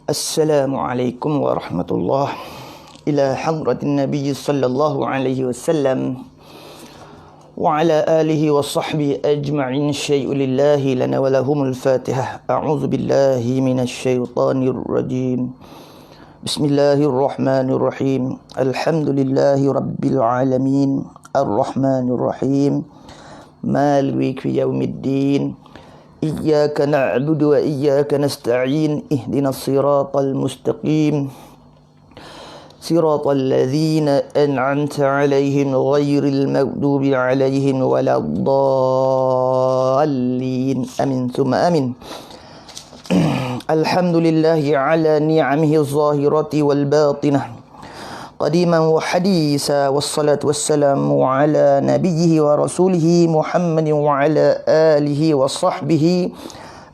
Assalamualaikum warahmatullahi ila hadratin Nabi sallallahu alaihi wasallam wa ala alihi wa sahbihi ajma'in syai'u lillahi lana wa lahumul fatihah. A'udzu billahi minasy syaithanir rajim. Bismillahirrahmanirrahim. Alhamdulillahi rabbil alamin. Arrahmanir rahim. Maliki yaumiddin. Iyyaka na'budu wa iyyaka nasta'in. Ihdinas siratal mustaqim. Siratal ladzina an'amta 'alaihim ghairil maghdubi 'alaihim waladdallin. Amin tsumma amin. Alhamdulillahi 'ala ni'amihi adh-dhahirati wal batinah. Qadiman wa hadisa, wassalatu wassalamu ala nabiyhi wa rasulihi Muhammadin wa ala alihi wa sahbihi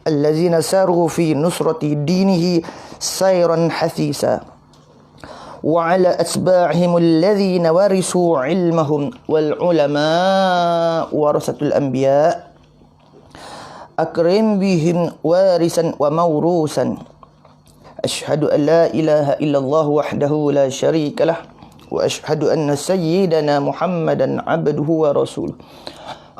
allazina saru fi nusrati dinihi sayran hasisa wa ala asba'ihim allazina warisu ilmahum wal ulama warasatul anbiya akrim bihim warisan wa mawrusan. Asyhadu an la ilaha illallah wahdahu la syarika lah wa asyhadu anna sayyidana Muhammadan abduhu wa rasuluh.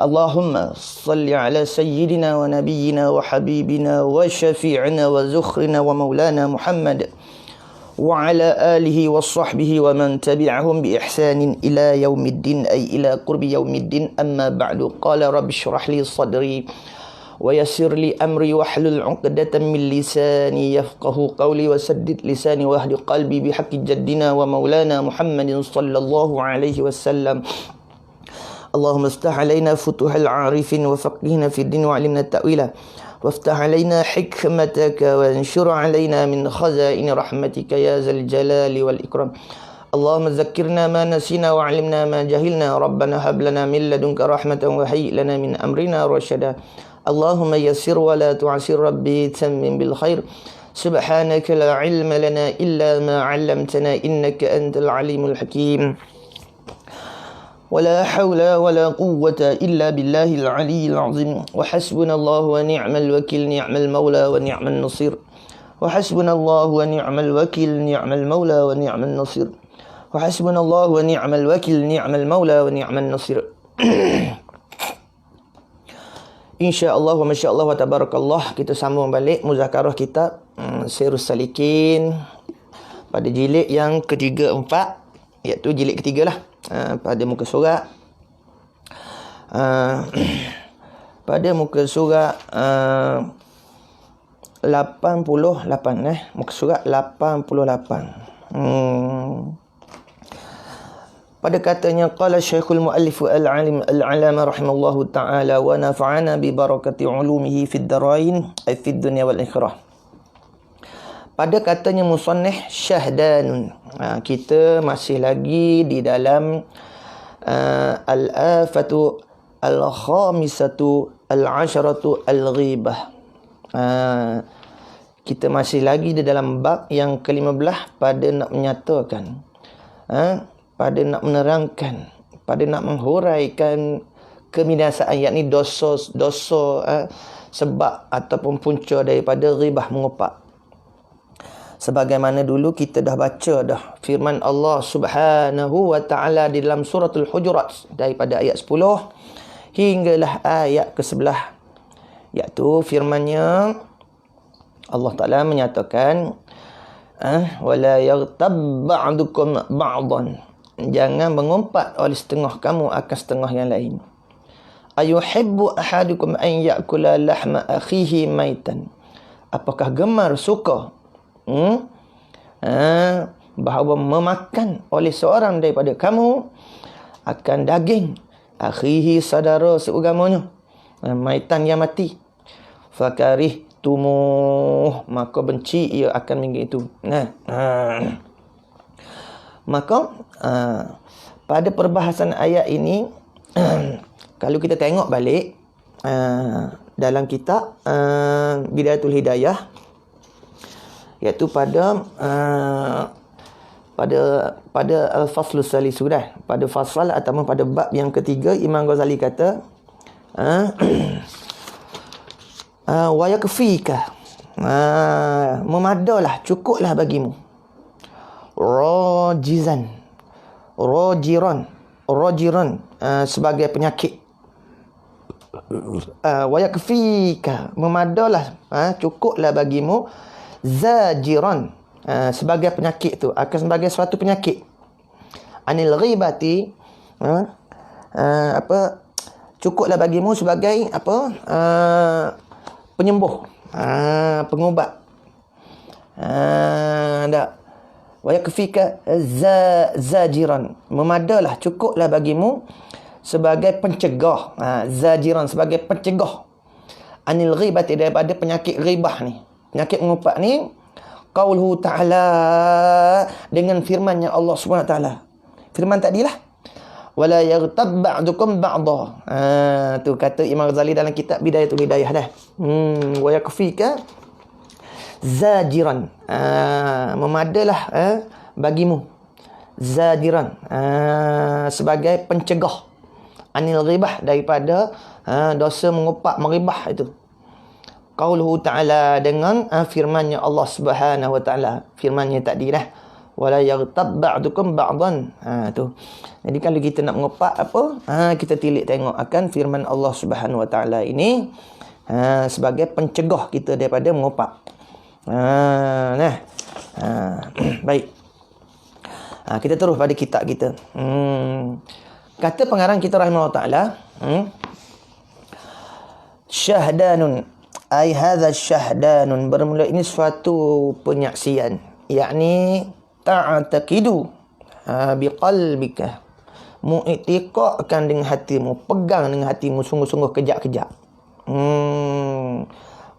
Allahumma salli ala sayyidina wa nabiyyina wa habibina wa syafi'ina wa zukhrina wa maulana Muhammad wa ala alihi wa sahbihi wa man tabi'ahum bi ihsanin ila yaumiddin ay ila qurbi yaumiddin. Amma ba'du. Qala rabbi shrah li sadri wa yassir li amri wahlul 'uqdatam min lisani yafqahu qawli wa saddid lisani wa hdi qalbi bihaqqi jaddina wa maulana Muhammadin sallallahu alaihi wasallam. Allahumma iftah alaina futuhal 'arifin wa faqihna fid din wa 'allimna ta'wila waftah alaina hikmataka wa anshur alaina min khazain rahmatika ya zal jalali wal ikram. Allahumma zakkirna ma nasina wa 'allimna ma jahilna. Rabbana hab lana min ladunka rahmatan wa hayyi lana min amrina rasyada. Allahumma yassir wa la tu'assir rabbi tammim bil khair. Subhanaka la ilma lana illa ma 'allamtana innaka antal alimul hakim. Wala hawla wala quwwata illa billahil aliyyil azim. Wa hasbunallahu wa ni'mal wakil, ni'mal maula wa ni'man nasir. Wa hasbunallahu wa ni'mal wakil, ni'mal maula wa ni'man nasir. Wa hasbunallahu wa ni'mal wakil, ni'mal maula wa ni'man nasir. InsyaAllah wa masya'Allah wa tabarakallah. Kita sambung balik muzakarah kitab Sirus Salikin pada jilid yang ketiga-4, iaitu jilid ketiga lah, pada muka surat pada muka surat 88, muka surat 88. Pada katanya qala Syekhul Muallif al-Alim al-Alama rahimallahu ta'ala wa nafa'ana bi barakati ulumihi fid darain ay fid dunya wal akhirah. Pada katanya musannif Syahdan, kita masih lagi di dalam al-afatu al-khamisatu al-asharatu al-ghibah. Kita masih lagi di dalam bab yang ke-15 pada nak menyatakan, pada nak menerangkan, pada nak menghuraikan kebinasaan, yakni dosa sebab ataupun punca daripada ghibah, mengupak. Sebagaimana dulu kita dah baca dah firman Allah Subhanahu wa taala di dalam suratul Hujurat daripada ayat 10 hinggalah ayat ke-11, iaitu firman-Nya Allah Taala menyatakan wala yaghtab ba'dukum ba'dan, jangan mengumpat oleh setengah kamu akan setengah yang lain. Ayuhibbu ahadukum an ya'kula lahma akhihi maitan, apakah gemar suka bahawa memakan oleh seorang daripada kamu akan daging akhihi, saudara seugamanya, maitan yang mati. Fakarih tumuh, maka benci ia akan minggu itu. Maka pada perbahasan ayat ini kalau kita tengok balik dalam kitab Bidayatul Hidayah, iaitu pada al-faslus salis sudah, pada fasal ataupun pada bab yang ketiga, Imam Ghazali kata wa yakfika Memadalah, cukuplah bagimu. Rajizan, rajiran, sebagai penyakit. Wa yakfika, memadalah, cukuplah bagimu. Zajiran, sebagai penyakit tu, akan sebagai suatu penyakit. Anil ghibati, cukuplah bagimu sebagai penyembuh, pengubat. Wa yakfika zajiran, memadalah, cukuplah bagimu sebagai pencegah. Zajiran, sebagai pencegah. Anil ghibati, daripada penyakit ghibah ni, penyakit mengupat ni. Qauluhu ta'ala, dengan firmannya Allah SWT. Firman tadilah, wala yaghtab ba'dukum ba'dha. Tu kata Imam Ghazali dalam kitab Bidayatul Hidayah dah. Wa yakfika zajiran, memadalah bagimu. Zajiran, sebagai pencegah. Anil ghibah, daripada dosa mengupak, meribah itu. Qauluhu ta'ala, dengan firmannya Allah Subhanahu wa ta'ala. Firmannya tadi dah, wala yaghtab ba'dukum ba'dan. Tu. Jadi kalau kita nak mengupak kita tilik tengok akan firman Allah Subhanahu wa ta'ala ini sebagai pencegah kita daripada mengupak. Baik. Kita terus pada kitab kita. Kata pengarang kita rahimahullah ta'ala, syahdanun, ai hadza syahdanun, bermula ini suatu penyaksian, yakni ta'taqidu biqalbika, mu'tiqadkan dengan hatimu, pegang dengan hatimu sungguh-sungguh, kejap-kejap.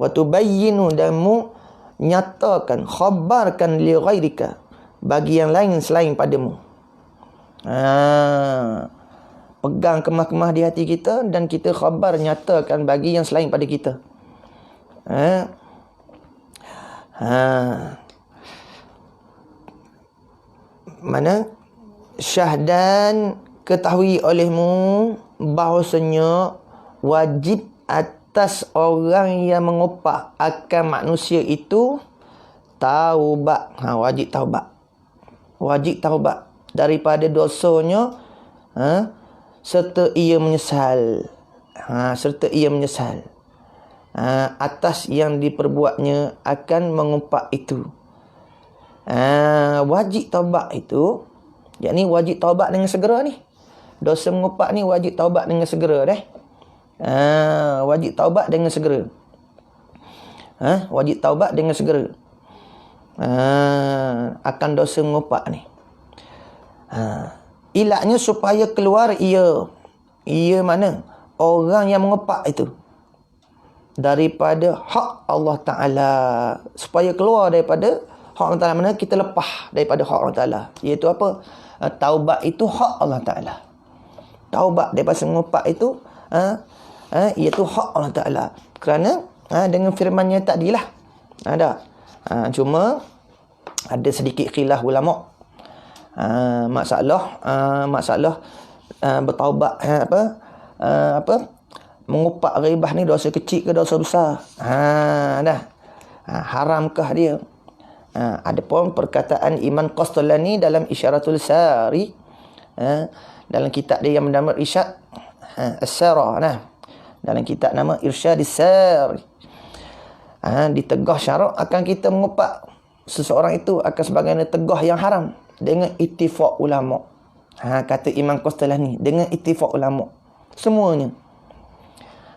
Wa tubayyinu, dan mu nyatakan, khabarkan li ghairika, bagi yang lain selain padamu. Pegang kemah-kemah di hati kita dan kita khabar, nyatakan bagi yang selain pada kita. Mana syahdan, ketahui olehmu bahawasanya wajib atas orang yang mengupak akan manusia itu taubat. Wajib taubat daripada dosanya, serta ia menyesal. Atas yang diperbuatnya akan mengumpat itu. Wajib taubat itu, yakni wajib taubat dengan segera ni. Dosa mengumpat ni wajib taubat dengan segera dah. Wajib taubat dengan segera. Wajib taubat dengan segera. Akan dosa mengumpat ni. Ilaknya supaya keluar ia mana? Orang yang mengumpat itu daripada hak Allah Ta'ala. Supaya keluar daripada hak Allah Ta'ala, mana kita lepas daripada hak Allah Ta'ala. Iaitu apa? Taubat itu hak Allah Ta'ala. Taubat daripada mengumpat itu iaitu hak Allah Ta'ala. Kerana dengan firmannya tadilah. Cuma ada sedikit khilaf ulama. Masalah bertaubat mengupak ghibah ni dosa kecil ke dosa besar? Haramkah dia? Adapun perkataan Imam Qastalani dalam Isyaratul Sari, dalam kitab dia yang bernama Irsyad As-Sara, dalam kitab nama Irsyadis Sari, ditegah syarak akan kita mengupak seseorang itu akan sebagaimana tegah yang haram dengan ittifaq ulama. Kata Imam Qastalani, dengan ittifaq ulama semuanya.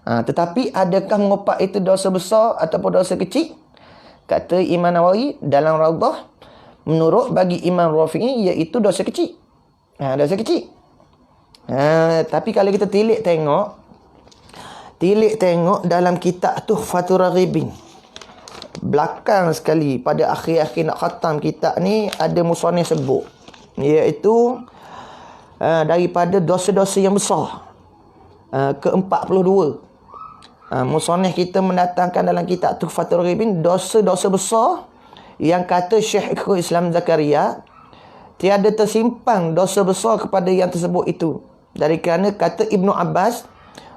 Tetapi adakah mengupak itu dosa besar ataupun dosa kecil? Kata Imam Nawawi dalam Rawdah, menurut bagi Imam Rafi'i iaitu dosa kecil. Dosa kecil. Tapi kalau kita tilik tengok dalam kitab Tuhfatur Raghibin, belakang sekali pada akhir-akhir nak khatam kitab ni, ada musannif sebut iaitu daripada dosa-dosa yang besar ke-42. Musannif kita mendatangkan dalam kitab Tuhfatur Raghibin dosa-dosa besar yang kata Syekhul Islam Zakaria tiada tersimpan dosa besar kepada yang tersebut itu. Dari kerana kata Ibnu Abbas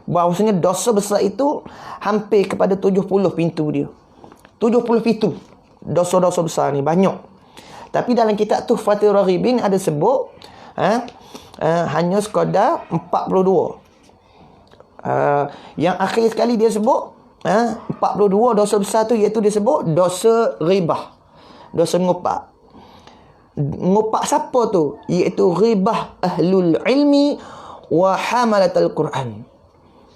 bahawasanya dosa besar itu hampir kepada 70 pintu dia. 77 dosa-dosa besar ni, banyak. Tapi dalam kitab Tuhfatul Raghibin ada sebut hanya sekadar 42. Yang akhir sekali dia sebut 42 dosa besar tu, iaitu dia sebut dosa ghibah, dosa mengupak. Mengupak siapa tu? Iaitu ghibah ahlul ilmi wa hamalatul Quran.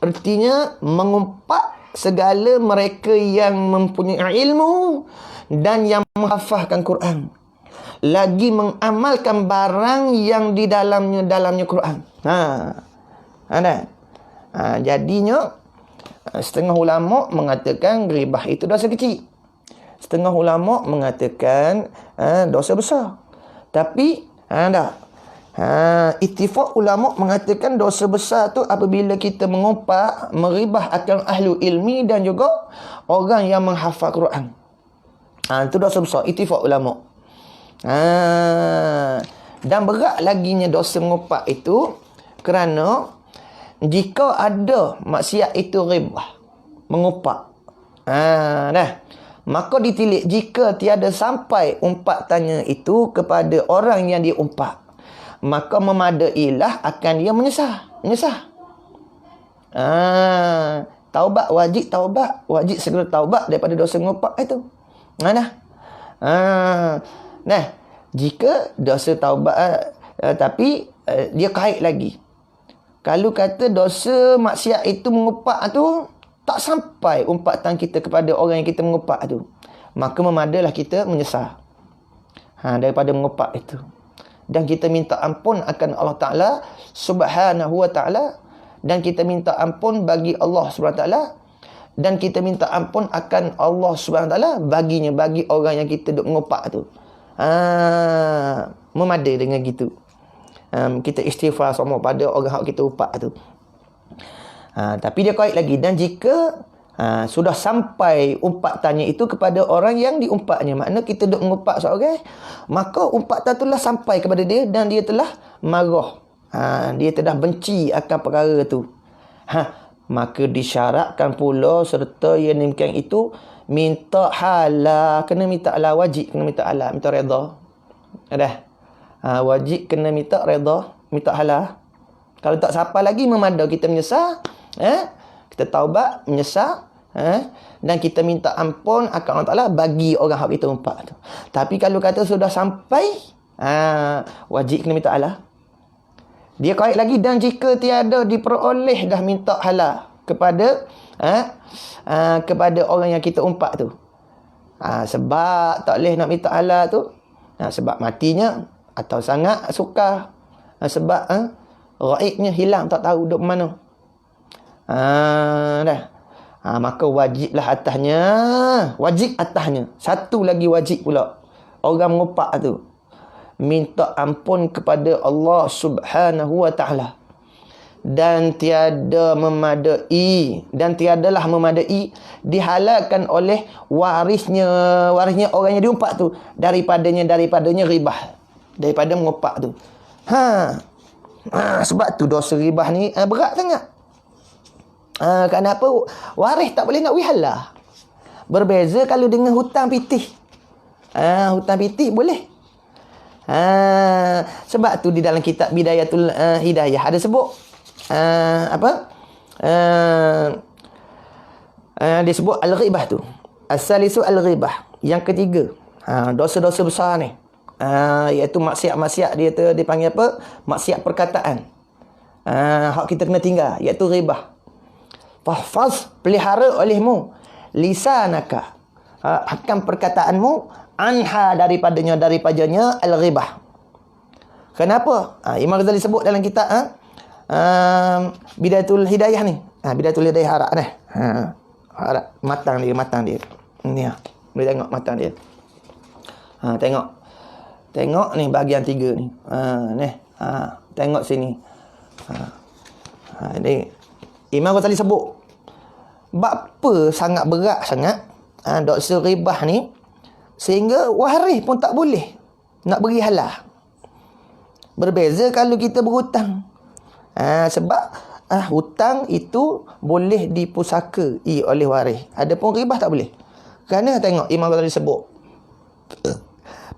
Artinya mengumpat segala mereka yang mempunyai ilmu dan yang menghafazkan Quran, lagi mengamalkan barang yang di dalamnya Quran. Jadinya setengah ulama mengatakan ghibah itu dosa kecil, setengah ulama mengatakan dosa besar. Tapi ittifaq ulama mengatakan dosa besar tu apabila kita mengumpat, meribah akan ahlu ilmi dan juga orang yang menghafal Quran. Itu dosa besar, ittifaq ulama. Dan berat laginya dosa mengumpat itu kerana jika ada maksiat itu ghibah, mengumpat, maka ditilik jika tiada sampai umpatannya itu kepada orang yang diumpat, maka memadailah akan dia menyesal. Taubat, wajib segera taubat daripada dosa mengumpat itu. Jika dosa taubat tapi dia kait lagi. Kalau kata dosa maksiat itu mengumpat tu tak sampai umpatan kita kepada orang yang kita mengumpat tu, maka memadalah kita menyesal daripada mengumpat itu. Dan kita minta ampun akan Allah Ta'ala Subhanahu wa Ta'ala, dan kita minta ampun bagi Allah Subhanahu wa Ta'ala, dan kita minta ampun akan Allah Subhanahu wa Ta'ala bagi orang yang kita duk mengumpat tu. Memadai dengan gitu. Kita istighfar sama pada orang yang kita umpat tu. Tapi dia kait lagi, dan jika sudah sampai umpatannya itu kepada orang yang diumpatnya, makna kita duk mengumpat seorang, maka umpatan itulah sampai kepada dia dan dia telah marah, dia telah benci akan perkara tu, maka disyaratkan pula serta yang demikian itu minta halal, kena minta halal, wajib kena minta halal, minta redha. Wajib kena minta redha, minta halal. Kalau tak siapa lagi memadai, kita menyesal, kita taubat, menyesal, dan kita minta ampun akan Allah Ta'ala bagi orang yang kita umpat tu. Tapi kalau kata sudah sampai, wajib kena minta halal. Dia kait lagi, dan jika tiada diperoleh dah minta halal kepada kepada orang yang kita umpat tu, sebab tak boleh nak minta halal tu, sebab matinya atau sangat sukar, sebab ghaibnya hilang, tak tahu duduk mana. Maka wajib atasnya satu lagi wajib pula orang mengumpat tu minta ampun kepada Allah Subhanahu wa Ta'ala, dan tiadalah memadai dihalalkan oleh warisnya orang yang diumpat tu daripadanya ghibah, daripada mengumpat tu. Sebab tu dosa ghibah ni berat sangat. Kenapa? Waris tak boleh nak wihalah. Berbeza kalau dengan hutang pitih. Hutang pitih boleh. Sebab tu di dalam kitab Bidayatul Hidayah ada sebut dia sebut al-ghibah tu. As-salisu al-ghibah. Yang ketiga, dosa-dosa besar ni, iaitu maksiat-maksiat dia tu dipanggil apa? Maksiat perkataan. Hak kita kena tinggal, iaitu ghibah. Fahfaz, pelihara olehmu lisanaka, akan perkataanmu, anha daripadanya al-ghibah. Kenapa? Imam Ghazali sebut dalam kitab Bidayatul Hidayah ni. Bidayatul Hidayah harap ni. Harap matang dia. Ni boleh tengok matang dia. Tengok ni bahagian 3 ni. Tengok sini. Ni Imam Ghazali sebut bapa sangat berat sangat dosa ghibah ni, sehingga waris pun tak boleh nak beri halal. Berbeza kalau kita berhutang. Sebab hutang itu boleh dipusakai oleh waris. Adapun ghibah tak boleh. Kerana tengok Imam Ghazali sebut,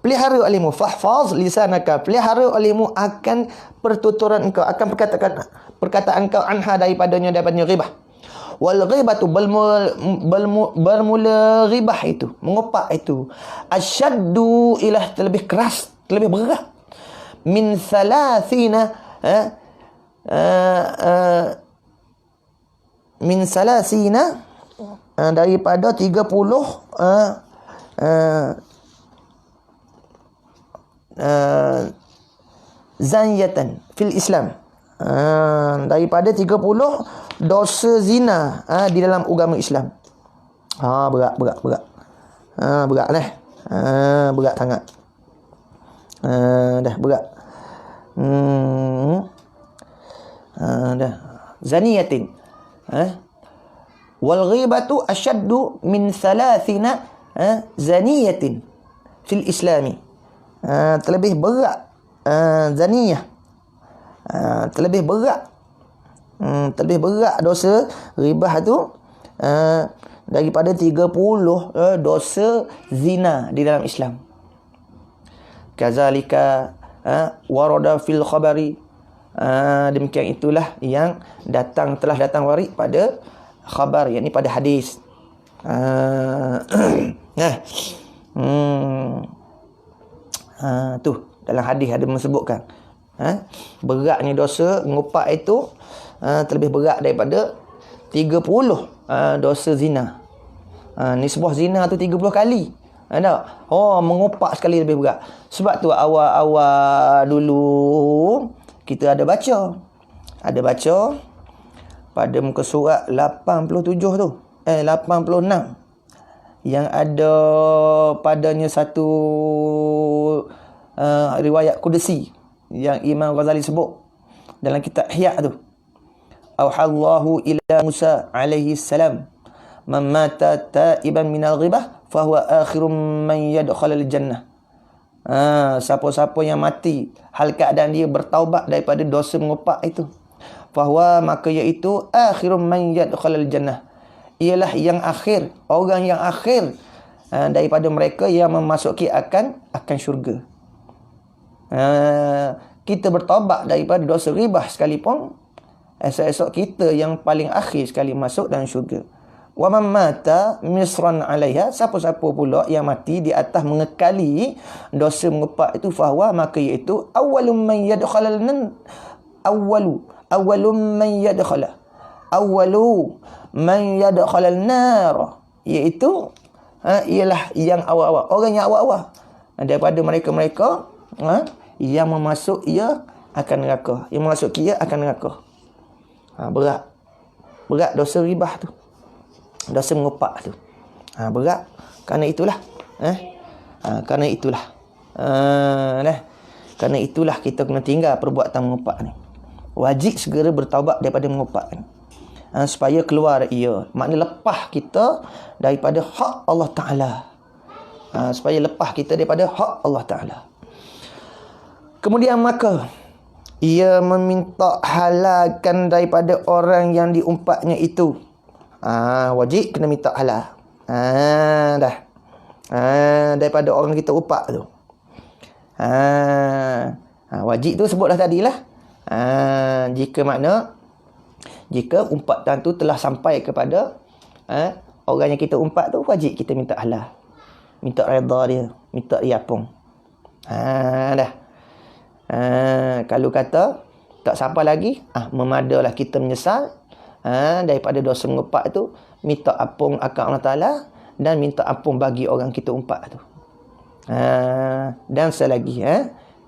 pelihara olehmu, fahfaz lisanaka, pelihara olehmu akan pertuturan engkau, akan perkataan engkau anha daripadanya ghibah. Wal ghibatu bermula ghibah itu, mengopak itu, asyaddu ilah, terlebih keras, terlebih berat, min thalathina min salasina, daripada 30 zanyatan fil Islam, daripada 30 dosa zina di dalam agama Islam. Berat berat lah. Berat sangat. Dah berat. Dah. Zaniyatin. Wal ghibatu ashaddu min thalathina zaniyatin fil Islami. Terlebih berat zaniyah. Terlebih berat dosa ghibah tu daripada 30 dosa zina di dalam Islam. Kazalika warada fil khabari, demikian itulah yang telah datang warid pada khabar, yakni pada hadis. Tu dalam hadis ada menyebutkan beratnya dosa ngopak itu terlebih berat daripada 30 dosa zina. Nisbah zina tu 30 kali. Tak? Mengopak sekali lebih berat. Sebab tu awal-awal dulu kita ada baca pada muka surat 87 tu, 86, yang ada padanya satu riwayat Qudsi yang Imam Ghazali sebut dalam kitab Ihya tu. Auhallahu ila Musa alaihi salam, man mata taiban minal ghibah fahuwa akhirum man yadkhulul jannah. Siapa-siapa yang mati hal keadaan dia bertaubat daripada dosa mengopak itu, fahuwa, maka iaitu akhirum man yadkhulul jannah, ialah yang akhir, orang yang akhir daripada mereka yang memasuki akan syurga. Kita bertaubat daripada dosa ghibah sekalipun, esok-esok kita yang paling akhir sekali masuk dalam syurga. Wa man mata misran 'alaiha, siapa-siapa pula yang mati di atas mengekali dosa mengopak itu, fahuwa, maka iaitu awwalum man yadkhulun nar, iaitu ialah yang awal-awal, orang yang awal-awal daripada mereka-mereka yang memasuk ia akan neraka, yang masuk ia akan neraka. Berat dosa ribah tu, dosa mengopak tu. Berat. Kerana itulah kerana itulah kita kena tinggal perbuatan mengopak ni. Wajib segera bertaubat daripada mengopak ni, supaya keluar ia, makna lepas kita daripada hak Allah Ta'ala, supaya lepas kita daripada hak Allah Ta'ala. Kemudian maka ia meminta halalkan daripada orang yang diumpatnya itu. Wajib kena minta halal. Daripada orang kita umpat tu. Wajib tu sebutlah tadilah. Jika umpatan tu telah sampai kepada orang yang kita umpat tu, wajib kita minta halal, minta redha dia, minta dia apung. Kalau kata tak sampai lagi, memadalah kita menyesal daripada dosa mengumpat tu, minta ampun akan Allah Ta'ala dan minta ampun bagi orang kita umpat tu. Dan selagi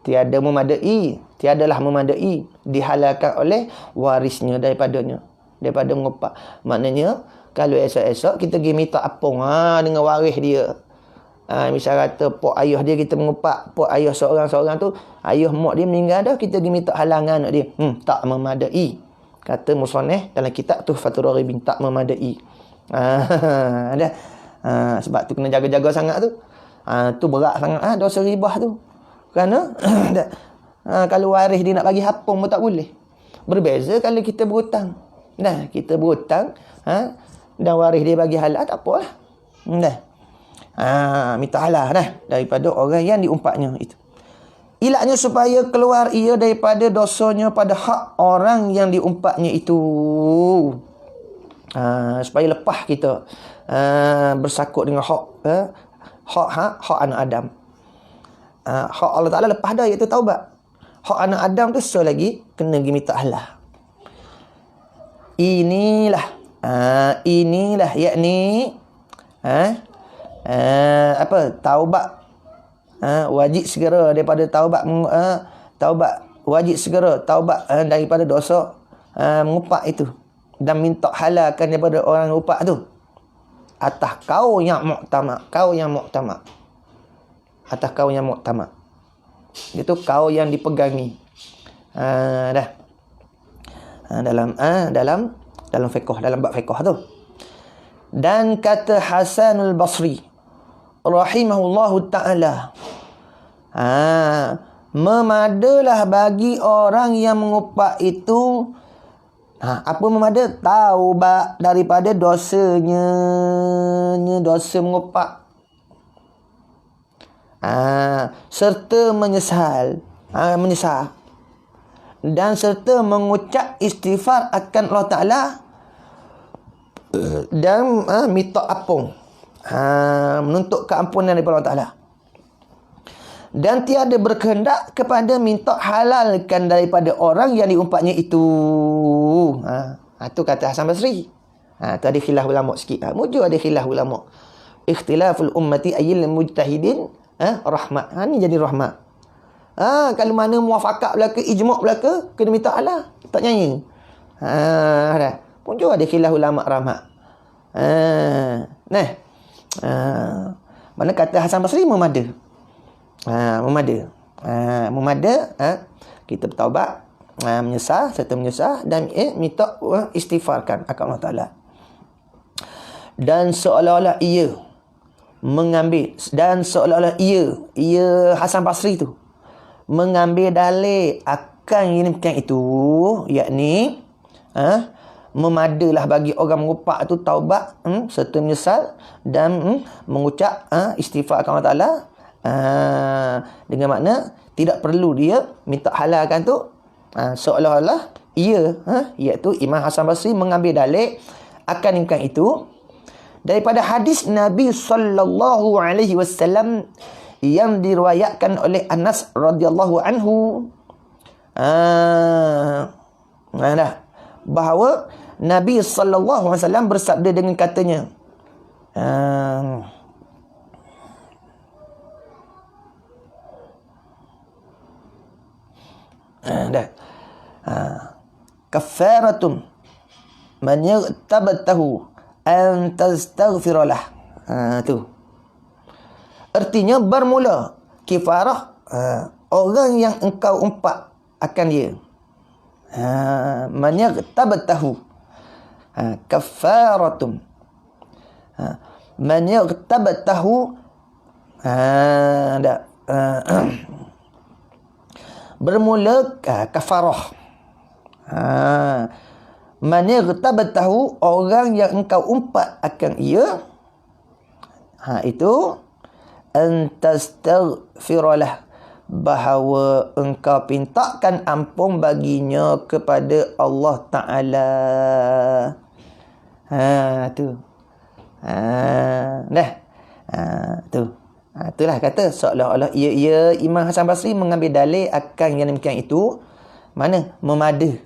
tiadalah memadai dihalalkan oleh warisnya daripada mengumpat. Maknanya kalau esok-esok kita pergi minta ampun dengan waris dia, misal kata pok ayah dia kita mengumpat, pok ayah seorang-seorang tu, ayah mak dia meninggal dah, kita pergi minta halangan anak dia, tak memadai. Kata musannif dalam kitab Tuhfatur Raghibin, tak memadai. Sebab tu kena jaga-jaga sangat tu. Tu berat sangat dosa ribah tu. Kerana kalau waris dia nak bagi hapung pun tak boleh. Berbeza kalau kita berhutang. Kita berhutang dan waris dia bagi halal, tak apalah. Minta halah daripada orang yang diumpatnya itu. Ilaknya supaya keluar ia daripada dosanya pada hak orang yang diumpatnya itu. Supaya lepas kita bersakut dengan hak anak Adam. Hak Allah Ta'ala lepas dah, iaitu taubat. Hak anak Adam tu so lagi kena pergi minta halah. Inilah yakni taubat. Wajib segera daripada taubat. Taubat wajib segera taubat daripada dosa mengupak itu, dan minta halalkan daripada orang upak tu atas kau yang muktamad. Atas kau yang muktamad, itu kau yang dipegangi. Dalam fiqh, dalam bab fiqh tu. Dan kata Hasanul Basri rahimahullahu ta'ala, memadalah bagi orang yang mengupak itu, apa memada? Taubat daripada dosanya, dosa mengupak, serta menyesal, dan serta mengucap istighfar akan Allah Ta'ala, dan minta ampun, menuntut keampunan daripada Allah Ta'ala, dan tiada berkehendak kepada minta halalkan daripada orang yang diumpatnya itu. Itu kata Hasan Basri. Tu ada khilaf ulama sikit. Mujur ada khilaf ulama. Ikhtilaful ummati ayyil mujtahidin rahmat. Ni jadi rahmat. Kalau mana muafakat belaka, ijma' belaka, kena minta halah, tak nyanyi. Mujur ada khilaf ulama rahmat. Mana kata Hasan Basri memada. Kita bertaubat, menyesal dan minta istighfarkan akan Allah Ta'ala. Dan seolah-olah ia mengambil, ia Hasan Basri tu mengambil dalil akan ini itu, yakni memadalah bagi orang mengupak tu taubat serta menyesal dan mengucap istighfar akan Allah Ta'ala. Dengan makna tidak perlu dia minta halalkan tu, seolah-olah ia iaitu Imam Hasan Basri mengambil dalil akan imkan itu daripada hadis Nabi sallallahu alaihi wasallam yang diriwayatkan oleh Anas radhiyallahu anhu, bahawa Nabi sallallahu alaihi wasallam bersabda dengan katanya, kafaratun man yaghtabatahu an tastaghfir lah. Tu artinya bermula kifarah orang yang engkau umpat akan dia. Man yaghtabatahu kafaratun man yaghtabatahu bermula kafarah. Man yaghtabatahu orang yang engkau umpat akan ia, itu antastaghfiralah, bahawa engkau pintakan ampun baginya kepada Allah Ta'ala. Itulah kata seolah-olah ia Imam Hasan Basri mengambil dalil akan yang demikian itu, mana memada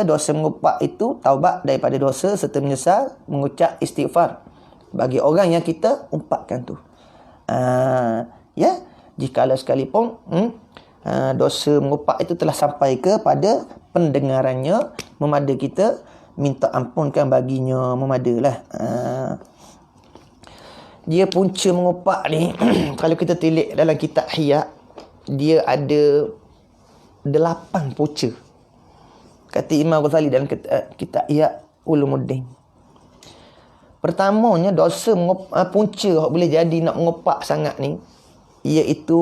dosa mengupak itu taubat daripada dosa serta menyesal, mengucap istighfar bagi orang yang kita umpatkan tu. Jikalau sekalipun dosa mengupak itu telah sampai kepada pendengarannya, memada kita minta ampunkan baginya, memadalah. Dia punca mengupak ni kalau kita tilik dalam kitab Ihya, dia ada 8 punca. Kata Imam Ghazali dalam kitab Ihya Ulumuddin. Pertamanya dosa punca yang boleh jadi nak mengupak sangat ni, iaitu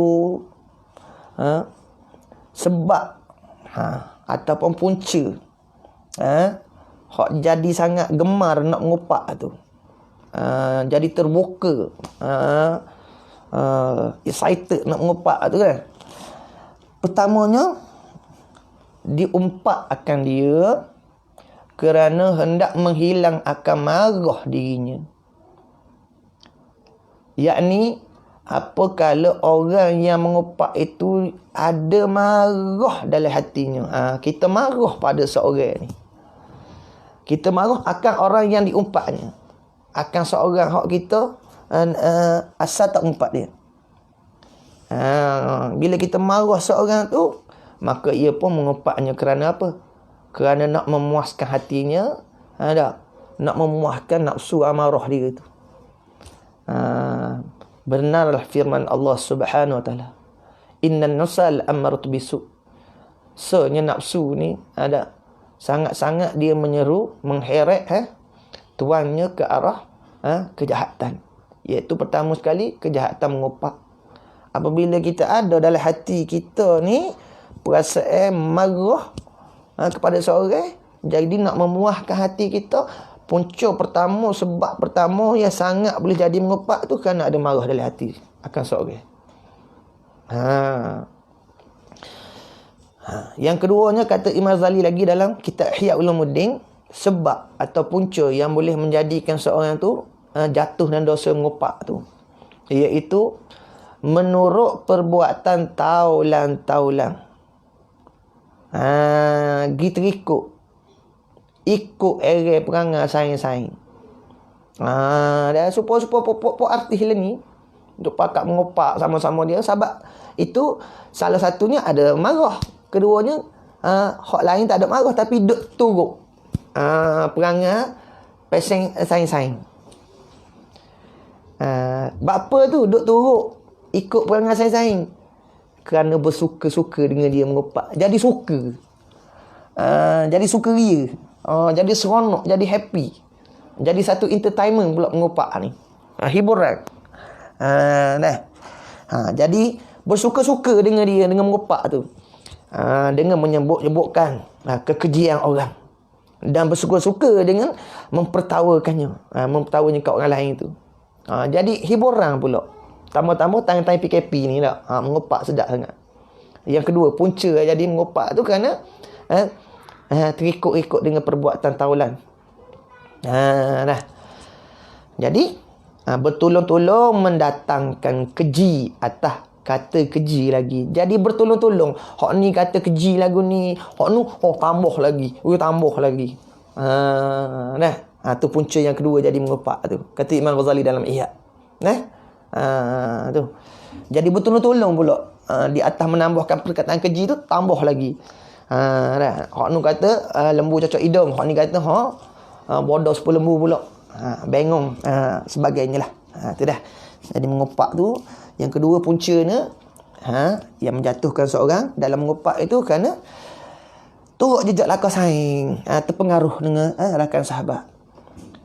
sebab ataupun punca hak jadi sangat gemar nak mengupak tu, jadi terbuka, excited nak mengupak tu kan. Pertamanya, diumpak akan dia kerana hendak menghilang akan marah dirinya. Yakni, apa kalau orang yang mengupak itu ada marah dalam hatinya. Kita marah pada seorang ni. Kita marah akan orang yang diumpaknya. Akan seorang hak kita asal tak umpak dia. Bila kita marah seorang tu, maka ia pun mengumpaknya kerana apa? Kerana nak memuaskan hatinya. Nak memuaskan nafsu amarah dia tu. Benarlah firman Allah Subhanahu wa taala. Innan nafsal ammaratu bisu. Sebenarnya nafsu ni sangat-sangat dia menyeru, mengheret tuannya ke arah kejahatan. Iaitu pertama sekali kejahatan mengupak. Apabila kita ada dalam hati kita ni perasaan marah kepada seorang, jadi nak memuaskan hati kita, punca pertama, sebab pertama yang sangat boleh jadi mengupak tu kerana ada marah dalam hati akan seorang. Yang keduanya, kata Imam Ghazali lagi dalam kitab Ihya Ulumuddin, sebab atau punca yang boleh menjadikan seorang tu jatuh dalam dosa mengupak tu, iaitu menurut perbuatan taulan-taulan. Gitu ikut area perangai saing-saing. Dan supaya artis lah ni untuk pakat mengopak sama-sama dia, sebab itu salah satunya ada marah, keduanya hak lain tak ada marah tapi duk turut perangai peseng saing-saing. Bapa tu duk turut ikut perangai saing-saing kerana bersuka-suka dengan dia mengopak, jadi suka, jadi sukaria, jadi seronok, jadi happy, jadi satu entertainment pula mengopak ni, hiburan. Jadi bersuka-suka dengan dia, dengan mengopak tu, dengan menyebut-nyebutkan kekejian orang, dan bersuka-suka dengan mempertawakannya, mempertawanya kat orang lain tu. Jadi hiburan pula. Tambah-tambah time-time PKP ni tak, mengopak sedap sangat. Yang kedua, punca jadi mengopak tu kerana terikut-ikut dengan perbuatan taulan. Jadi bertolong-tolong mendatangkan keji atas kata keji lagi. Jadi bertolong-tolong, hak ni kata keji lagu ni, hak nu tambah lagi, tambah lagi. Tu punca yang kedua jadi mengopak tu, kata Imam Ghazali dalam Ihya. Tu. Jadi bertolong-tolong pula di atas menambahkan perkataan keji tu, tambah lagi. Hak nu kata lembu cocok hidung, hak ni kata bodoh 10 lembu pula. Bengong, sebagainya lah. Tu dah. Jadi mengopak tu, yang kedua puncanya yang menjatuhkan seorang dalam mengopak itu kerana turut jejak lakar saing, terpengaruh dengan rakan sahabat.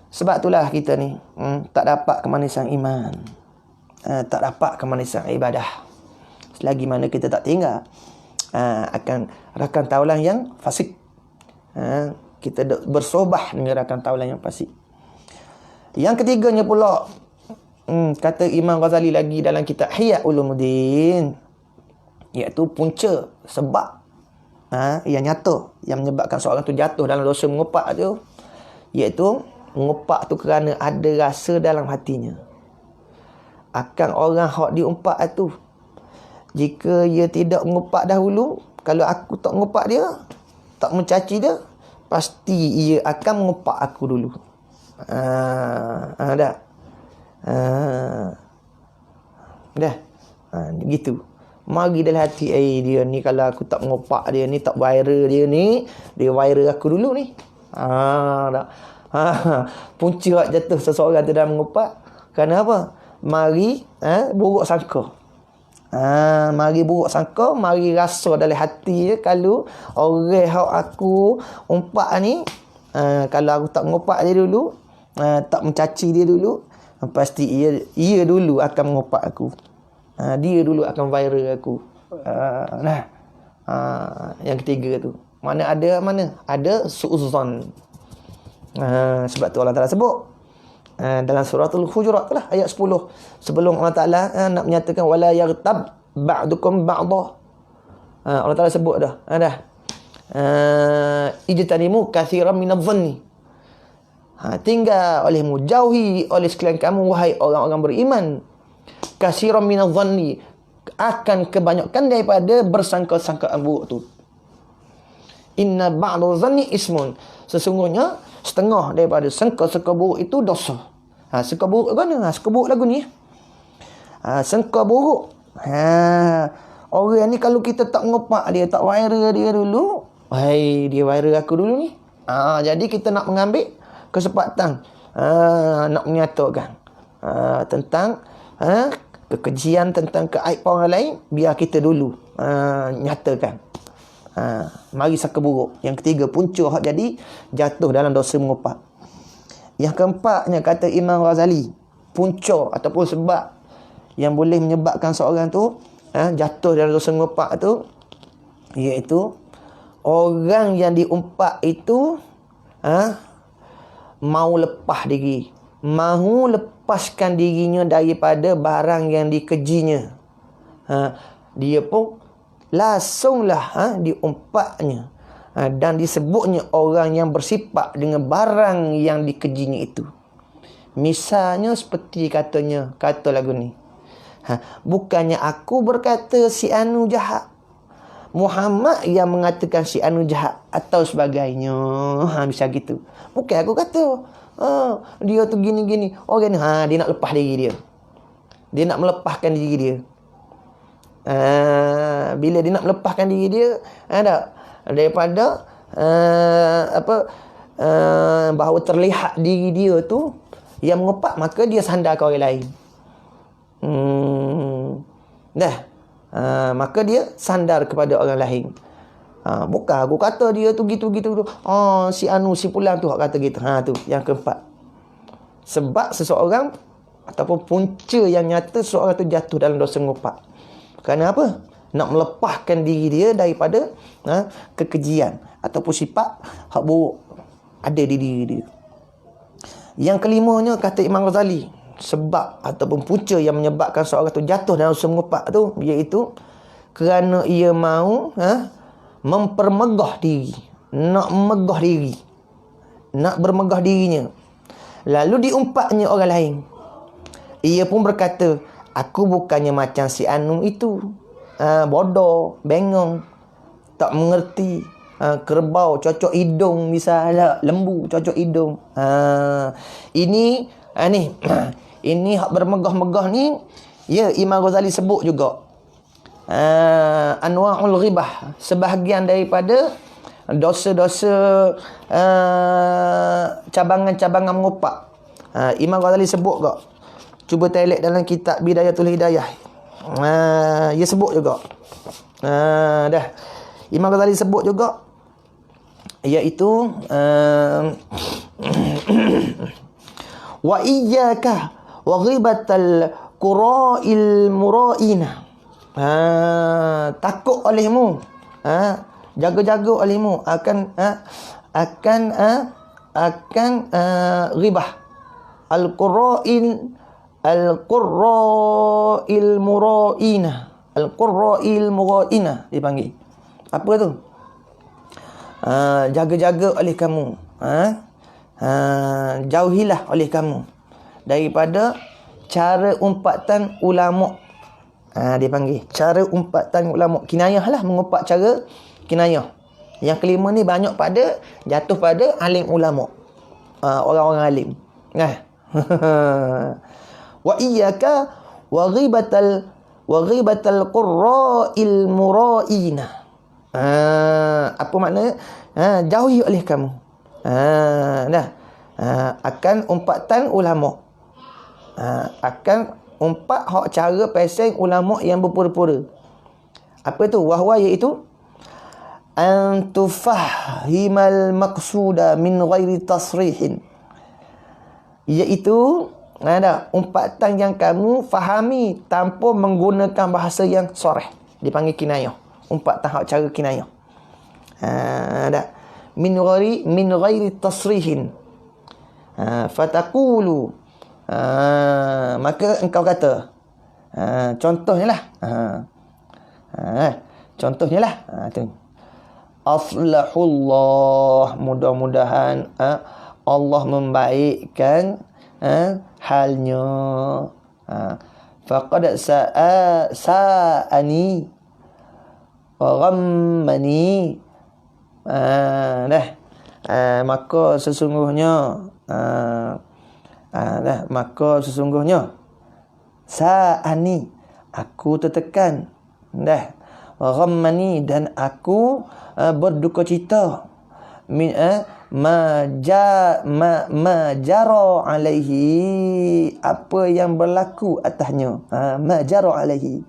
Sebab itulah kita ni tak dapat kemanisan iman, tak dapat kemanisan ibadah selagi mana kita tak tinggal akan rakan taulan yang fasik. Kita bersobah dengan rakan taulan yang fasik. Yang ketiganya pula, kata Imam Ghazali lagi dalam kitab Ihya Ulumuddin, iaitu punca sebab yang nyata yang menyebabkan seorang tu jatuh dalam dosa mengopak tu, iaitu mengopak tu kerana ada rasa dalam hatinya akan orang hak diumpak tu. Jika ia tidak mengopak dahulu, kalau aku tak mengopak dia, tak mencaci dia, pasti ia akan mengopak aku dulu. Dah. Gitu. Mari dalam hati, dia ni kalau aku tak mengopak dia ni, tak viral dia ni, dia viral aku dulu ni. Dah. Punca jatuh seseorang tu dalam mengopak kerana apa? Mari buruk sangka. Mari buruk sangka, mari rasa dalam hati dia kalau orang hak aku umpak ni, kalau aku tak mengopak dia dulu, tak mencaci dia dulu, pasti ia dulu akan mengopak aku. Dia dulu akan viral aku. Yang ketiga tu, mana ada su'uzan. Sebab tu Allah Ta'ala sebut Dalam suratul Hujurat lah ayat 10, sebelum Allah Taala nak menyatakan wala yaghtab ba'dukum ba'dha. Allah Taala sebut dah. Ijtanimu katsiran minadh-dhanni. Tinggal olehmu, jauhi oleh sekalian kamu wahai orang-orang beriman, katsiran minadh-dhanni, akan kebanyakan daripada bersangka-sangkaan buruk tu. Inna ba'dadh dhanni ismun, sesungguhnya setengah daripada sangka-sangka buruk itu dosa. Sangka buruk mana? Sangka buruk lagu ni. Sangka buruk. Orang ni kalau kita tak ngopak dia, tak viral dia dulu, dia viral aku dulu ni. Jadi kita nak mengambil kesempatan nak menyatakan tentang kekejian, tentang keaib orang lain, biar kita dulu nyatakan. Mari sangka buruk. Yang ketiga, punca hak jadi jatuh dalam dosa mengopak. Yang keempatnya, kata Imam Ghazali, punca ataupun sebab yang boleh menyebabkan seorang tu jatuh dalam dosa mengopak tu, iaitu orang yang diumpak itu mau lepas diri, mahu lepaskan dirinya daripada barang yang dikejinya. Dia pun langsunglah diumpaknya dan disebutnya orang yang bersifat dengan barang yang dikejinya itu. Misalnya seperti kata lagu ni, bukannya aku berkata si anu jahat, Muhammad yang mengatakan si anu jahat atau sebagainya. Bisa gitu. Bukan aku kata dia tu gini-gini. Orang ni dia nak lepas diri dia. Dia nak melepaskan diri dia. Bila dia nak melepaskan diri dia, daripada bahawa terlihat diri dia tu yang mengopak, maka dia sandarkan orang lain. Maka dia sandar kepada orang lain. Bukan aku kata dia tu gitu-gitu tu. Si anu si pulang tu hak kata gitu. Tu yang keempat. Sebab seseorang ataupun punca yang nyata seseorang tu jatuh dalam dosa mengopak. Kerana apa? Nak melepaskan diri dia daripada kekejian ataupun sifat hak buruk ada di diri dia. Yang kelimanya, kata Imam Ghazali, sebab ataupun punca yang menyebabkan seorang tu jatuh dalam dosa mengopak tu, iaitu kerana ia mahu mempermegah diri, nak megah diri, nak bermegah dirinya, lalu diumpaknya orang lain. Ia pun berkata, aku bukannya macam si anu itu, bodoh, bengong, tak mengerti, kerbau cocok hidung, misalnya lembu cocok hidung. Ini ini hak bermegah-megah ni, ya, Imam Ghazali sebut juga anwa'ul ghibah, sebahagian daripada dosa-dosa cabangan-cabangan mengopak. Imam Ghazali sebut juga. Cuba telik dalam kitab Bidayatul Hidayah. Dia sebut juga. Imam Ghazali sebut juga, iaitu wa iyyaka wa ghibatal qura'il mura'ina. Takut olehmu, jaga-jaga olehmu akan ghibah al-qurra'il mura'ina. Al-qurra'il mura'ina dipanggil. Apa tu? Jaga-jaga oleh kamu. Jauhilah oleh kamu daripada cara umpatan ulama. Dia panggil cara umpatan ulama. Kinayah lah, mengumpat cara kinayah. Yang kelima ni banyak pada jatuh pada alim ulama, orang-orang alim. Wa iyyaka wa ghibatal qurra'il mura'ina. Apa makna? Jauhi oleh kamu akan umpatan ulama, akan umpat hak cara peseng ulama yang berpura-pura. Apa tu? Wahwa, iaitu an tufahimal maqsuda min ghairi tasrihin, iaitu umpatan yang kamu fahami tanpa menggunakan bahasa yang soreh, dipanggil kinayah. Umpatan hak cara kinayah. Min ghairi tasrihin. Fataqulu, Maka engkau kata, contohnya lah, contohnya lah, tu. Aslahullah, mudah-mudahan Allah membaikkan halnya. Faqad sa'ani wa ghammani. Maka sesungguhnya maka sesungguhnya sa'ani, aku tertekan, wa ghammani, dan aku berduka cita, min ma jara alaihi, apa yang berlaku atasnya, ma jara alaihi.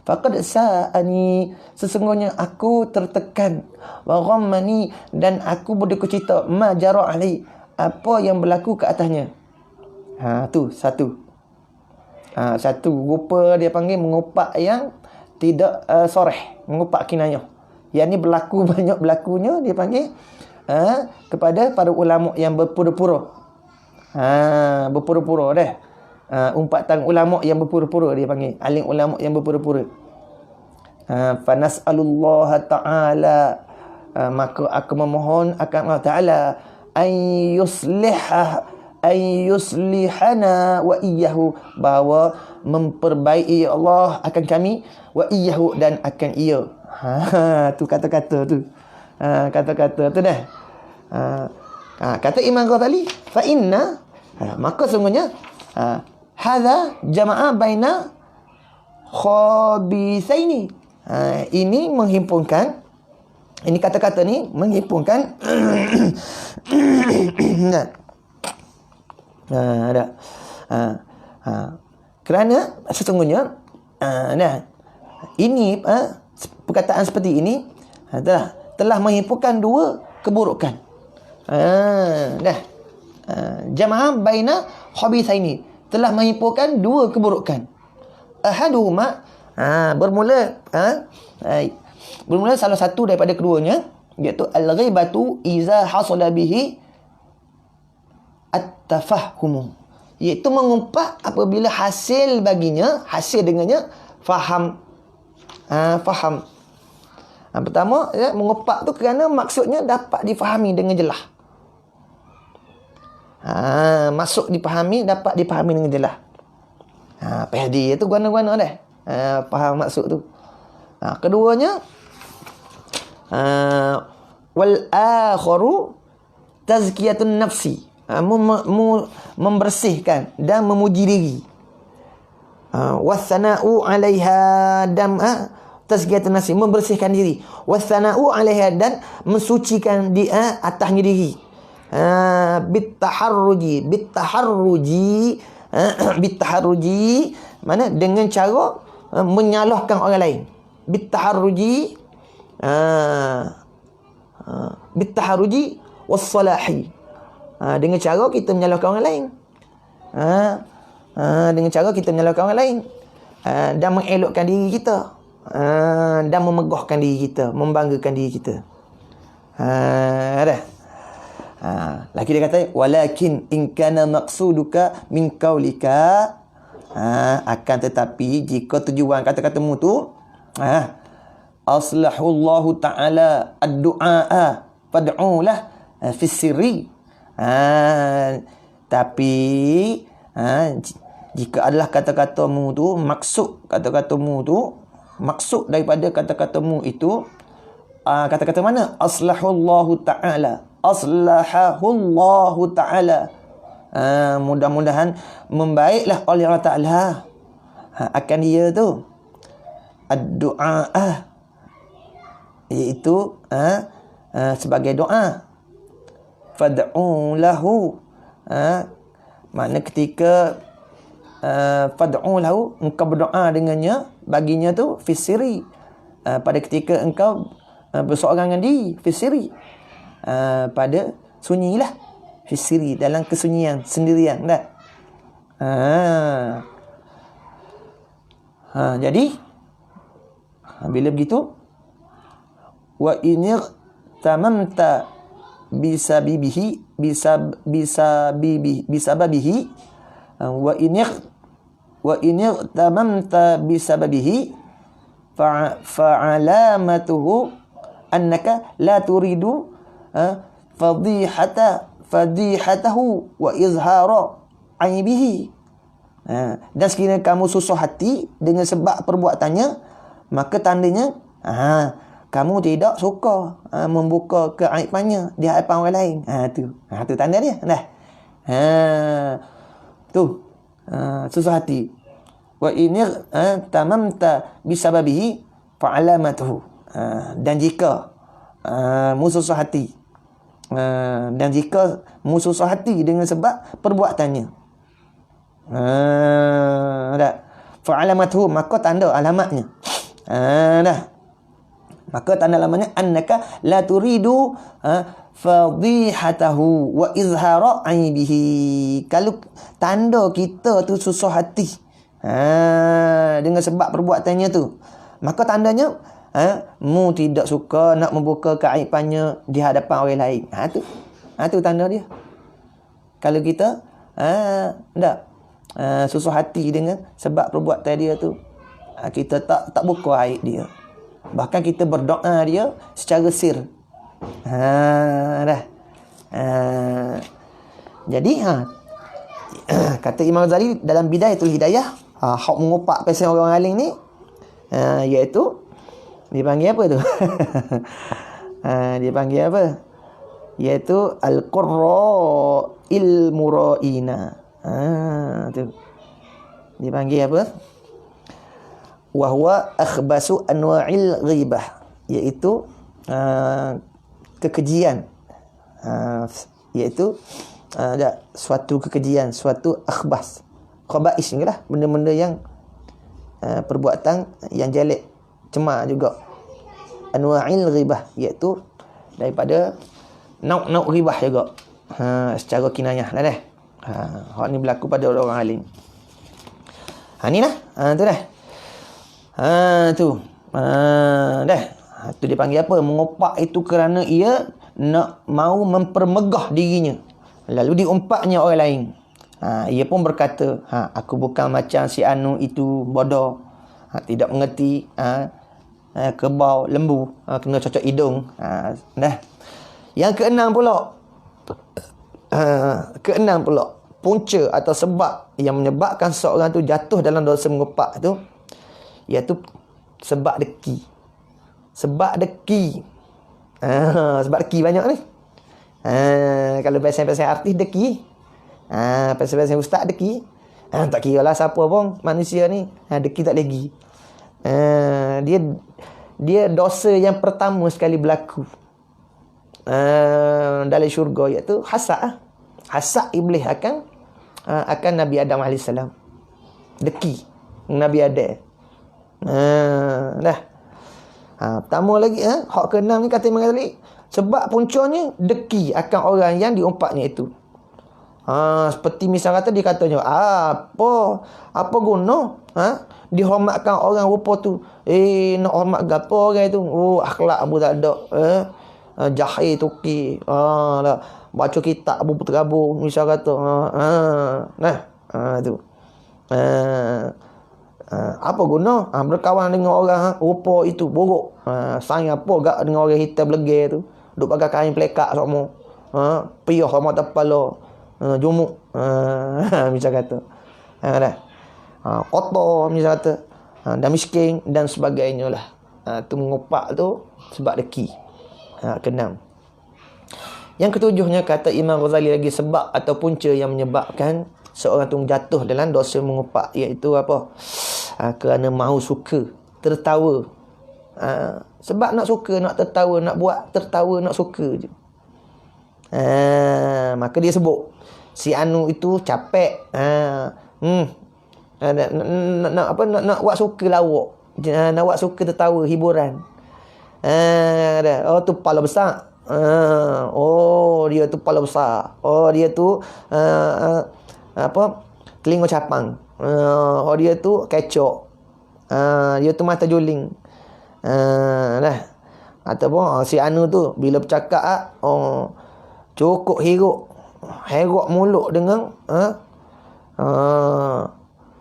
Faqad sa'ani, sesungguhnya aku tertekan, wa ghammani, dan aku berduka cita, ma jara alaihi, apa yang berlaku ke atasnya. Tu satu. Satu rupa dia panggil mengupak yang tidak soreh, mengupak kinayah. Yang ni berlaku banyak berlakunya, dia panggil kepada para ulama yang berpura-pura. Berpura-pura dah. Umpatan ulama yang berpura-pura, dia panggil alim ulama yang berpura-pura. Fa nas'alullah ta'ala, maka aku memohon akan Allah Ta'ala yuslihana wa iyyahu, bahawa memperbaiki Allah akan kami, wa iyyahu, dan akan ia. Tu kata-kata tu. Kata-kata tu dah. Kata Imam Ghazali, fa inna, maka sungguhnya hadza jama'a baina khabithaini. Ini menghimpunkan, ini kata-kata ni menghimpunkan ada. Kerana sesungguhnya ini perkataan seperti ini telah menghimpunkan dua keburukan. Jamaah baina khabithaini, telah menghimpunkan dua keburukan. Ahaduhuma, bermula salah satu daripada keduanya, iaitu al-ghibatu iza hasala bihi at-tafahum, iaitu mengumpat apabila hasil dengannya faham. Pertama, mengumpat tu kerana maksudnya dapat difahami dengan jelas. Masuk dipahami, dapat dipahami dengan jelas. PhD tu guna-guna dah. Faham maksud tu. Keduanya, wal akharu tazkiyatun nafsi, membersihkan dan memuji diri. Wassana'u 'alaiha, dan tazkiyatun nafsi, membersihkan diri. Wassana'u 'alaiha, dan mensucikan dia atasnya diri. Bitaharruji, mana dengan cara menyalahkan orang lain. Bitaharruji wassalahi, dengan cara kita menyalahkan orang lain. Dengan cara kita menyalahkan orang lain, dan mengelokkan diri kita, dan memegahkan diri kita, membanggakan diri kita. Lagi dia kata, walakin in kana maqsuduka min qaulika, akan tetapi jika tujuan kata-katamu tu aslahullahu ta'ala ad-du'a fad'u lah fi sirri, tapi jika adalah kata-katamu tu, maksud daripada kata-katamu itu, kata-kata mana? Aslahullahu ta'ala, mudah-mudahan membaiklah oleh Allah Ta'ala akan dia tu. Ad-du'a, iaitu sebagai doa. Fad'u lahu, makna ketika fad'u lahu, engkau berdoa dengannya, baginya tu fisiri, pada ketika engkau berseorangan di fisiri, pada sunyilah, fisiri, dalam kesunyian sendirian dah. Jadi bila begitu, wa ini tamamta bisababihi, wa in tamamta bisababihi fa'alamatuhu annaka la turidu fadihatahu wa izhara aibihi. Dan sekiranya kamu susah hati dengan sebab perbuatannya, maka tandanya kamu tidak suka membuka keaibannya di hadapan orang lain. Tu tanda dia. Susah hati. Wa in tamamta bisababihi fa'alamatuhu. Dan jika mu susah hati dengan sebab perbuatannya, fa'alamatuhu, maka tanda alamatnya, maka tanda alamatnya annaka la turidu fadihatahu wa izhara aibihi. Kalau tanda kita tu susah hati dengan sebab perbuatannya tu, maka tandanya mu tidak suka nak membuka keaibannya di hadapan orang lain. Tu tanda dia. Kalau kita susah hati dengan sebab perbuatan dia tu, kita tak buka aib dia, bahkan kita berdoa dia secara sir. Jadi kata Imam Ghazali dalam Bidayatul Hidayah, hak mengopak pasal orang alim ni, iaitu dipanggil apa tu? Dipanggil apa? Iaitu al-qurra'il mura'ina. Tu dipanggil apa? Wa huwa akhbasu anwa'il ghibah, iaitu kekejian, iaitu suatu kekejian, suatu akhbas. Khaba'is ni lah, benda-benda yang perbuatan yang jelek, cemar juga. Anwa'il ghibah, iaitu daripada nauk-nauk ghibah juga, secara kinayah lah dah. Hak ni berlaku pada orang alim. Ni lah, tu dah. Dah. Tu dia panggil apa? Mengopak itu kerana ia nak mau mempermegah dirinya, lalu diumpaknya orang lain. Ia pun berkata, aku bukan macam si anu itu, bodoh, tidak mengerti, kebau, lembu, kena cocok hidung. Dah. Yang keenam pula, punca atau sebab yang menyebabkan seorang tu jatuh dalam dosa mengopak tu, iaitu sebab deki. Sebab deki banyak ni. Kalau pasal-pasal artis deki, pasal-pasal ustaz deki, tak kira lah siapa pun manusia ni, deki tak lagi. Dia dosa yang pertama sekali berlaku dalam syurga, iaitu hasad iblis akan Nabi Adam AS. Deki Nabi Adam. Dah. Pertama lagi, hak keenam ni kata Imam Ghazali, sebab puncanya deki akan orang yang diumpaknya itu. Seperti misal kata dia katanya, apa guna dihormatkan orang rupa tu, nak hormat gapo orang tu, akhlak abu tak ada, jahil tuki, baca kitab abu terabur misal kata, tu apa guna berkawan dengan orang rupa itu buruk. Sayang apa gak dengan orang hitam belegel tu, duk pakai kain pelekak semua, piyah sama kepala, jumuk, misal kata, kotor misal kata, dan miskin dan sebagainya lah. Tu mengopak tu sebab deki. Keenam. Yang ketujuhnya kata Imam Ghazali lagi, sebab atau punca yang menyebabkan seorang tu jatuh dalam dosa mengopak, iaitu apa? Kerana mahu suka tertawa. Sebab nak suka, nak tertawa, nak buat tertawa, nak suka je. Maka dia sebut si anu itu capek, nak buat suka lawak, nak buat suka tertawa, hiburan. Tu kepala besar. Dia tu kepala besar. Dia tu telinga capang. Dia tu kecok. Dia tu mata juling. Ataupun si anu tu bila bercakap, cukup herok mulut dengan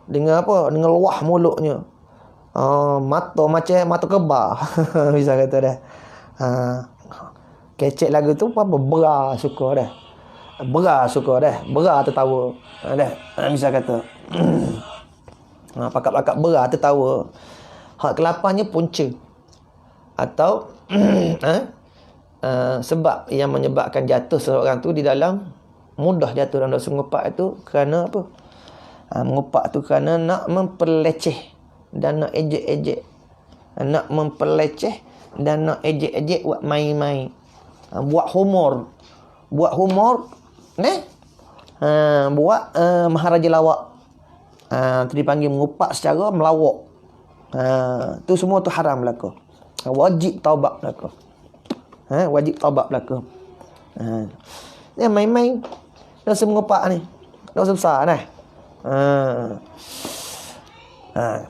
Dengan apa? Dengan luah mulutnya. Mata macam mata kebal. Bisa kata dah. Kecek lagu tu apa? Bera suka dah. Bera suka dah. Bera tertawa. Dah. Bisa kata. Pakat-pakat bera tertawa. Hak ke-8-nya punca. Atau sebab yang menyebabkan jatuh seseorang tu di dalam mudah jatuh dalam dosa mengupak itu kerana apa? Mengupak tu kerana nak memperleceh dan nak ejek-ejek. Nak memperleceh dan nak ejek-ejek buat main-main. Buat humor. Buat humor. Buat maharaja lawak. Tu dipanggil mengupak secara melawak. Tu semua tu haram berlaku. Wajib taubat berlaku. Wajib taubat berlaku. Dia main-main dosa mengupak ni. Dosa besar dah.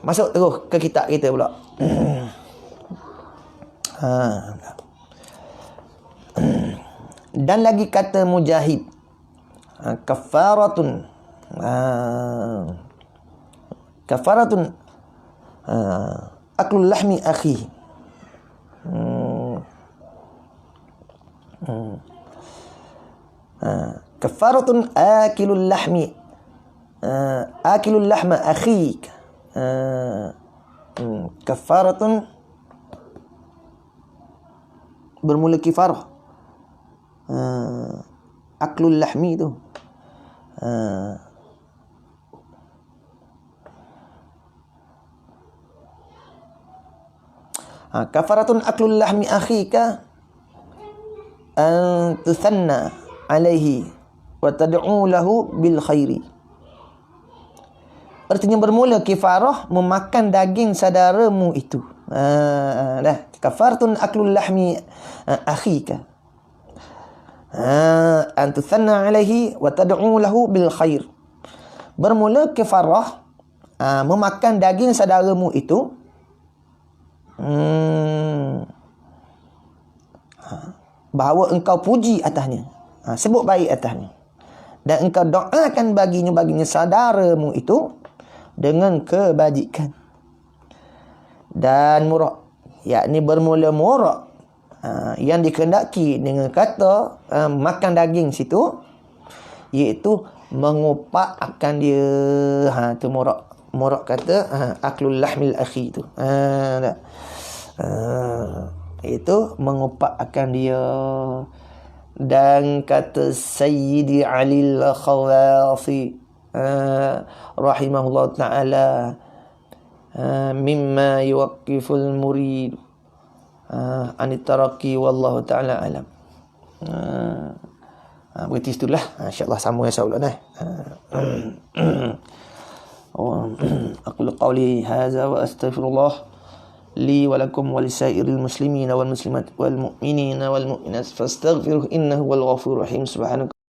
Masuk terus ke kitab kita pula. Dan lagi kata Mujahid, kafaratun aklul lahmi akhi. Kafaratun akilul lahmi akilul lahma akhik. Kafaratun bermula kifarah. Aklul lahmi tu kafaratun aklul lahmi akhika an tuthanna alaihi wa tad'u lahu bil khairi. Artinya bermula kifarah memakan daging saudaramu itu. Dah. Kafaratun aklul lahmi akhika an tuthanna alaihi wa tad'u lahu bil khair. Bermula kifarah memakan daging saudaramu itu bahawa engkau puji atasnya, sebut baik atasnya, dan engkau doakan baginya saudaramu itu dengan kebajikan dan murak, yakni bermula murak yang dikehendaki dengan kata makan daging situ, iaitu mengupak akan dia. Tu murak kata aklul lahmil akhi tu. Itu mengupak akan dia. Dan kata Sayyidi Ali al-Khawasi rahimahullah ta'ala, mimma yuwaqqiful murid anit taraqi wallahu ta'ala alam. Berarti itulah, insya-Allah sambung insya-Allah dah. Aqulu qawli hadza wa astaghfirullah li wa lakum wa lisairil muslimina wal muslimat wal mu'minina wal mu'minat fastaghfiruhu innahu wal ghafurur rahim. Subhanaka